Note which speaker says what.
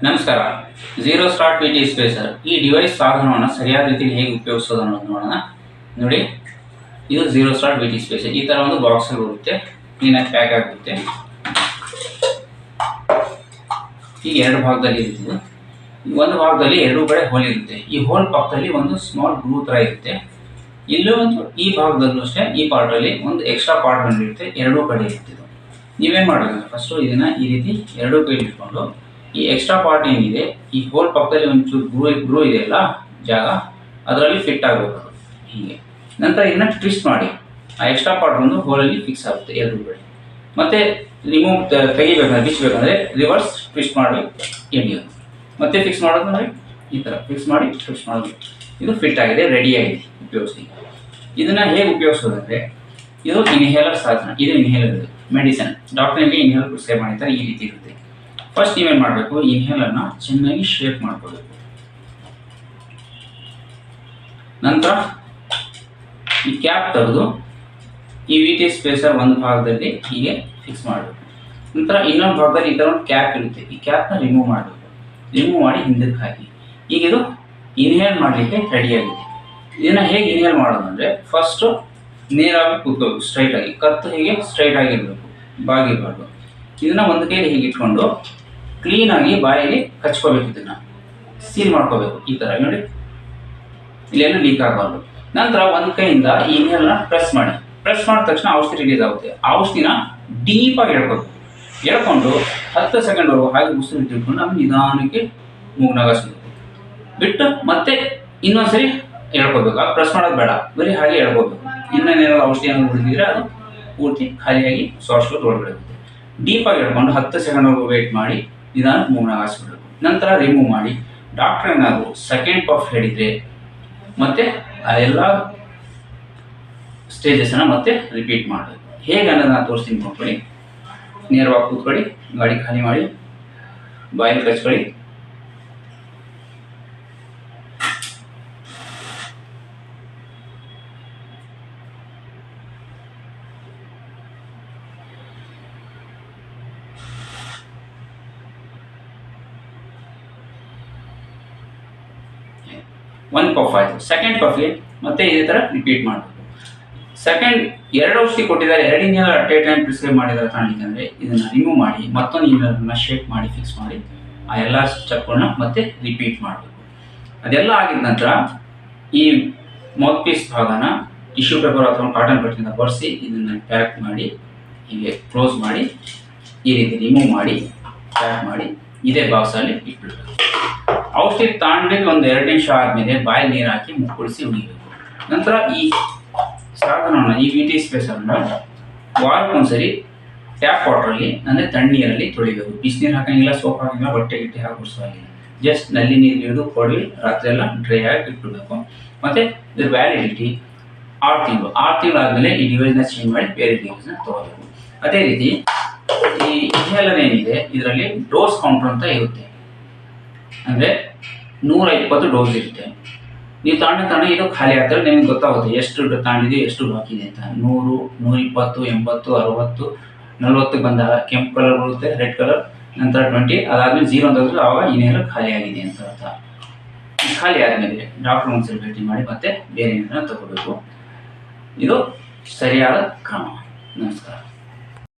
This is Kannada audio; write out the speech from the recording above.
Speaker 1: ನಮಸ್ಕಾರ. Zero start V T spacer ಈ ಡಿವೈಸ್ ಸಾಧನವನ್ನು ಸರಿಯಾದ ರೀತಿಯಲ್ಲಿ ಹೇಗೆ ಉಪಯೋಗಿಸೋದು ಅನ್ನೋದು ನೋಡೋಣ. ನೋಡಿ, ಇದು zero start V T spacer. ಈ ಥರ ಒಂದು ಬಾಕ್ಸಲ್ಲಿ ಬರುತ್ತೆ, ಕ್ಲೀನಾಗಿ ಪ್ಯಾಕ್ ಆಗುತ್ತೆ. ಈ ಎರಡು ಭಾಗದಲ್ಲಿ ಇರುತ್ತೆ. ಒಂದು ಭಾಗದಲ್ಲಿ ಎರಡು ಕಡೆ ಹೋಲ್ ಇರುತ್ತೆ. ಈ ಹೋಲ್ ಪಕ್ಕದಲ್ಲಿ ಒಂದು ಸ್ಮಾಲ್ ಗ್ರೂ ಥರ ಇರುತ್ತೆ. ಇಲ್ಲೂ ಒಂದು ಈ ಭಾಗದಲ್ಲೂ ಅಷ್ಟೇ, ಈ ಪಾರ್ಟಲ್ಲಿ ಒಂದು ಎಕ್ಸ್ಟ್ರಾ ಪಾರ್ಟ್ ಬಂದಿರುತ್ತೆ, ಎರಡೂ ಕಡೆ ಇರುತ್ತೆ. ನೀವೇನು ಮಾಡಬೇಕು, ಫಸ್ಟು ಇದನ್ನು ಈ ರೀತಿ ಎರಡೂ ಕೈ ಇಟ್ಕೊಂಡು ಈ ಎಕ್ಸ್ಟ್ರಾ ಪಾರ್ಟ್ ಏನಿದೆ ಈ ಹೋಲ್ ಪಕ್ಕದಲ್ಲಿ ಒಂಚೂರು ಗ್ರೂ ಇದೆಯಲ್ಲ ಜಾಗ, ಅದರಲ್ಲಿ ಫಿಟ್ ಆಗಬೇಕು ಹೀಗೆ. ನಂತರ ಇದನ್ನ ಟ್ವಿಸ್ಟ್ ಮಾಡಿ ಆ ಎಕ್ಸ್ಟ್ರಾ ಪಾರ್ಟ್ ಒಂದು ಹೋಲಲ್ಲಿ ಫಿಕ್ಸ್ ಆಗುತ್ತೆ ಎರಡು ಕಡೆ. ಮತ್ತೆ ರಿಮೂವ್ ತೆಗಿಬೇಕಂದ್ರೆ ಬಿಚ್ಚಬೇಕಂದ್ರೆ ರಿವರ್ಸ್ ಟ್ವಿಸ್ಟ್ ಮಾಡಿ ಎಣಿಯೋದು, ಮತ್ತೆ ಫಿಕ್ಸ್ ಮಾಡೋದು ನೋಡಿ, ಈ ಥರ ಫಿಕ್ಸ್ ಮಾಡಿ ಟ್ವಿಸ್ಟ್ ಮಾಡೋದು. ಇದು ಫಿಟ್ ಆಗಿದೆ, ರೆಡಿ ಆಗಿದೆ ಉಪಯೋಗಿಸಿ. ಇದನ್ನು ಹೇಗೆ ಉಪಯೋಗಿಸೋದಂದರೆ, ಇದು ಇನ್ಹೇಲರ್ ಸಾಧನ. ಇದು ಇನ್ಹೇಲರ್ ಮೆಡಿಸನ್. ಡಾಕ್ಟರ್ನಲ್ಲಿ ಇನ್ಹೇಲರ್ ಪ್ರಿಸ್ಕ್ರೈಬ್ ಮಾಡಿರ್ತಾರೆ, ಈ ರೀತಿ ಇರುತ್ತೆ. ಫಸ್ಟ್ ನೀವೇನು ಮಾಡಬೇಕು, ಇನ್ಹೇಲರ್ನ ಚೆನ್ನಾಗಿ ಶೇಪ್ ಮಾಡ್ಕೋಬೇಕು. ನಂತರ ಈ ಕ್ಯಾಪ್ ತೆಗೆದು ಈ ವಿ ಟಿ ಸ್ಪೇಸರ್ ಒಂದು ಭಾಗದಲ್ಲಿ ಹೀಗೆ ಫಿಕ್ಸ್ ಮಾಡಬೇಕು. ನಂತರ ಇನ್ನೊಂದು ಭಾಗದಲ್ಲಿ ಈ ಥರ ಒಂದು ಕ್ಯಾಪ್ ಇರುತ್ತೆ, ಈ ಕ್ಯಾಪ್ನ ರಿಮೂವ್ ಮಾಡಬೇಕು. ರಿಮೂವ್ ಮಾಡಿ ಹಿಂದಕ್ಕೆ ಹಾಕಿ. ಈಗ ಇದು ಇನ್ಹೇಲ್ ಮಾಡಲಿಕ್ಕೆ ರೆಡಿಯಾಗಿದೆ. ಇದನ್ನು ಹೇಗೆ ಇನ್ಹೇಲ್ ಮಾಡೋದು ಅಂದರೆ, ಫಸ್ಟು ನೇರಾಗಿ ಕೂತ್ಕೋಬೇಕು, ಸ್ಟ್ರೈಟಾಗಿ. ಕತ್ತು ಹೀಗೆ ಸ್ಟ್ರೈಟ್ ಆಗಿರಬೇಕು, ಬಾಗಿರಬಾರ್ದು. ಇದನ್ನು ಒಂದು ಕೈಯಲ್ಲಿ ಹೀಗೆ ಇಟ್ಕೊಂಡು ಕ್ಲೀನಾಗಿ ಬಾಯಿಗೆ ಕಚ್ಕೋಬೇಕು. ಇದನ್ನು ಸೀಲ್ ಮಾಡ್ಕೋಬೇಕು ಈ ಥರ ನೋಡಿ, ಇಲ್ಲೇನು ಲೀಕ್ ಆಗಬಾರ್ದು. ನಂತರ ಒಂದು ಕೈಯಿಂದ ಈ ಇನ್ಹೇಲ್ನ ಪ್ರೆಸ್ ಮಾಡಿ. ಪ್ರೆಸ್ ಮಾಡಿದ ತಕ್ಷಣ ಔಷಧಿ ರಿಲೀಸ್ ಆಗುತ್ತೆ. ಔಷಧಿನ ಡೀಪಾಗಿ ಎಳ್ಕೋಬೇಕು. ಎಳ್ಕೊಂಡು 10 ಸೆಕೆಂಡ್ವರೆಗೂ ಹಾಗೆ ಉಸಿರು ಇಟ್ಕೊಂಡು ನಮ್ಗೆ ನಿಧಾನಕ್ಕೆ ಮೂಗ್ನಗಾಸ್ಬೇಕು. ಬಿಟ್ಟು ಮತ್ತೆ ಇನ್ನೊಂದ್ಸರಿ ಎಳ್ಕೋಬೇಕು. ಆಗ ಪ್ರೆಸ್ ಮಾಡೋದು ಬೇಡ, ಬರೀ ಹಾಗೆ ಎಳ್ಕೋಬೇಕು. ಇನ್ನೇನಾದ್ರು ಔಷಧಿ ಏನಾದ್ರು ಉಳಿದಿದ್ರೆ ಅದು ಪೂರ್ತಿ ಖಾಲಿಯಾಗಿ ಸೋಸ್ಕೊಂಡು ಹೊರಬಿಡುತ್ತೆ. ಡೀಪಾಗಿ ಎಳ್ಕೊಂಡು 10 ಸೆಕೆಂಡ್ವರೆಗೂ ವೆಯ್ಟ್ ಮಾಡಿ ನಿಧಾನಕ್ಕೆ ಮೂಗ್ನಾಗ ಹಾಸ್ಬಿಡ್ಬೇಕು. ನಂತರ ರಿಮೂವ್ ಮಾಡಿ ಡಾಕ್ಟರ್ ಏನಾದರೂ ಸೆಕೆಂಡ್ ಪಫ್ ಹೇಳಿದರೆ ಮತ್ತೆ ಆ ಎಲ್ಲ ಸ್ಟೇಜಸನ್ನು ಮತ್ತೆ ರಿಪೀಟ್ ಮಾಡಬೇಕು. ಹೇಗೆ ಅನ್ನೋದನ್ನ ತೋರಿಸ್ತೀನಿ ನೋಡ್ಕೊಳ್ಳಿ. ನೇರವಾಗಿ ಕೂತ್ಕೊಳ್ಳಿ, ಗಾಡಿ ಖಾಲಿ ಮಾಡಿ, ಬಾಯಲ್ಲಿ ಕಚ್ಕೊಳ್ಳಿ. ಒಂದು ಪಫ್ ಆಯಿತು. ಸೆಕೆಂಡ್ ಪಫ್ಗೆ ಮತ್ತೆ ಇದೇ ಥರ ರಿಪೀಟ್ ಮಾಡಬೇಕು. ಸೆಕೆಂಡ್ ಎರಡು ಔಷಧಿ ಕೊಟ್ಟಿದ್ದಾರೆ, ಎರಡು inhaler at A time prescribe ಮಾಡಿದ್ದಾರೆ ಕಾಣಲಿಕ್ಕೆ ಅಂದರೆ ಇದನ್ನು ರಿಮೂವ್ ಮಾಡಿ ಮತ್ತೊಂದು ಇನ್ಹೇಲರ್ನ ಶೇಕ್ ಮಾಡಿ ಫಿಕ್ಸ್ ಮಾಡಿ ಆ ಎಲ್ಲ ಸ್ಟೆಪ್ಗಳನ್ನ ಮತ್ತೆ ರಿಪೀಟ್ ಮಾಡಬೇಕು. ಅದೆಲ್ಲ ಆಗಿದ ನಂತರ ಈ ಮೌತ್ ಪೀಸ್ ಭಾಗನ ಟಿಶ್ಯೂ ಪೇಪರ್ ಅಥವಾ ಕಾಟನ್ ಬಟ್ಟೆಯಿಂದ ಬರೆಸಿ ಇದನ್ನು ಪ್ಯಾಕ್ ಮಾಡಿ ಹೀಗೆ ಕ್ಲೋಸ್ ಮಾಡಿ ಈ ರೀತಿ ರಿಮೂವ್ ಮಾಡಿ ಪ್ಯಾಕ್ ಮಾಡಿ ಇದೇ ಬಾಕ್ಸಲ್ಲಿ ಇಟ್ಬಿಡ್ಬೇಕು. ಔಷಧಿ ತಾಂಡಿಗೆ ಒಂದು 2 ನಿಮಿಷ ಆದಮೇಲೆ ಬಾಯಿ ನೀರು ಹಾಕಿ ಮುಕ್ಕಳಿಸಿ ಉಳಿಬೇಕು. ನಂತರ ಈ ಸಾಧನವನ್ನು ಈ ವಿ ಟಿ ಸ್ಪೇಸರ್ನ ವಾರಕ್ಕೊಂದ್ಸರಿ ಟ್ಯಾಪ್ ವಾಟ್ರಲ್ಲಿ ಅಂದರೆ ತಣ್ಣೀರಲ್ಲಿ ತೊಳಿಬೇಕು. ಬಿಸಿನೀರು ಹಾಕಂಗಿಲ್ಲ, ಸೋಪ್ ಹಾಕಂಗಿಲ್ಲ, ಬಟ್ಟೆ ಗಿಟ್ಟೆ ಹಾಕಿ ಬಿಡಿಸೋಂಗಿಲ್ಲ. ಜಸ್ಟ್ ನಲ್ಲಿ ನೀರು ಹಿಡಿದು ಕೊಡಿ, ರಾತ್ರಿ ಎಲ್ಲ ಡ್ರೈ ಆಗಿ ಇಟ್ಬಿಡಬೇಕು. ಮತ್ತು ಇದ್ರ ವ್ಯಾಲಿಡಿಟಿ 6 ತಿಂಗಳು. 6 ತಿಂಗಳು ಆದಮೇಲೆ ಈ ಡಿವೈಸ್ನ ಚೇಂಜ್ ಮಾಡಿ ಬೇರೆ ಡಿವೈಸ್ನ ತೊಗೋಬೇಕು. ಅದೇ ರೀತಿ ಈ ಇನ್ಹೇಲರ್ ಏನಿದೆ ಇದರಲ್ಲಿ ಡೋಸ್ ಕೌಂಟರ್ ಅಂತ ಇರುತ್ತೆ. ಅಂದರೆ 120 ಡೋಸ್ ಇರುತ್ತೆ. ನೀವು ತಾಂಡ ಇದು ಖಾಲಿ ಆಗ್ತಾರೆ, ನಿಮಗೆ ಗೊತ್ತಾಗುತ್ತೆ ಎಷ್ಟು ತಾಂಡಿದೆ ಎಷ್ಟು ಬಾಕಿ ಇದೆ ಅಂತ. 100, 120, 80, 60, 40 ಬಂದಾಗ ಕೆಂಪು ಕಲರ್ ಬರುತ್ತೆ, ರೆಡ್ ಕಲರ್. ನಂತರ 20 ಅದಾದಮೇಲೆ 0 ಅಂತಂದ್ರೆ ಆವಾಗ ಇನ್ಹೇಲರ್ ಖಾಲಿ ಆಗಿದೆ ಅಂತ ಅರ್ಥ. ಖಾಲಿ ಆದಮೇಲೆ ಡಾಕ್ಟರ್ ಒಂದ್ಸರಿ ಭೇಟಿ ಮಾಡಿ ಮತ್ತೆ ಬೇರೆ ಏನಾರ ತಗೋಬೇಕು. ಇದು ಸರಿಯಾದ ಕ್ರಮ. ನಮಸ್ಕಾರ.